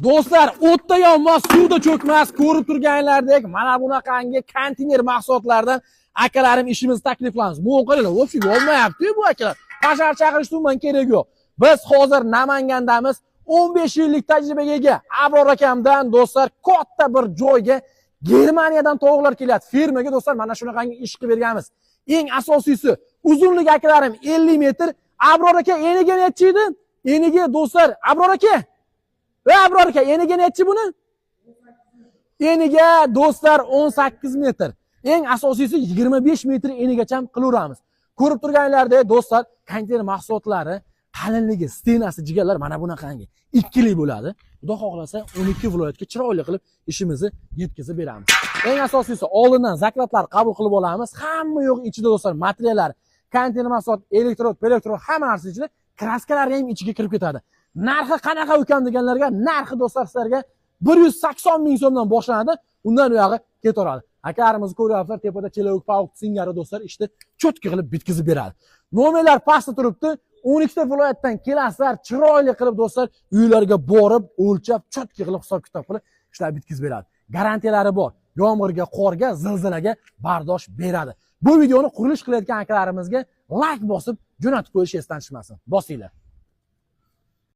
Do'stlar, o'tda yonmas, suvda cho'kmas, ko'rib turganlardek mana bunaqangi konteyner mahsulotlardan akalarim ishimizni taklif qilamiz. Bu o'qinglar, o'pib olmayapti bu akalar. Qashar chaqirishni umuman kerak yo'q. Biz hozir Namangandamiz. 15 yillik tajribaga ega Abror akamdan do'stlar katta bir joyga Germaniyadan tovuqlar kelyapti. Firmaga do'stlar mana shunaqangi ish qilib berganmiz. Eng asosiysi, uzunligi akalarim 50 metr. Abror aka eniga necha edi? Eniga do'stlar, Abror aka. Va Abror aka, eniga nechi buni? Eniga do'stlar 18 metr. Eng asosiysi 25 metr enigacha qilaveramiz. Ko'rib turganlaringlardek do'stlar, konteyner mahsulotlari qalinligi, stenasi, jigarlar mana bunaqangi ikkilik bo'ladi. Xudo xohlasa 12 viloyatga chiroyli qilib ishimizni yetkazib beramiz. Eng asosiysi oldindan zaklatlar qabul qilib olamiz. Hamma yo'q ichida do'stlar materiallar, konteyner mahsulot, elektrod, hamma narsa ichida, kraskalar ham ichiga kirib ketadi. Narxi qanaqa ukam deganlarga, narxi do'stlar sizlarga 180 ming so'mdan boshlanadi. Undan u yog'i ketaveradi. Akalarimiz ko'ryapsizlar, tepada chelovik pavuq singari do'stlar ishni cho'tka qilib bitkazib beradi. Nomerlar pastda turibdi. 12 ta viloyatdan kelasizlar, chiroyli qilib do'stlar uylarga borib, o'lchab, cho'tka qilib hisob-kitob qilib ishlar bitkazib beradi. Garantiyalari bor. Yomg'irga, qorga, zilzilaga bardosh beradi. Bu videoni qurilish qilayotgan akalarimizga like bosib, jo'natib qo'yish esdan chiqmasin. Bosinglar.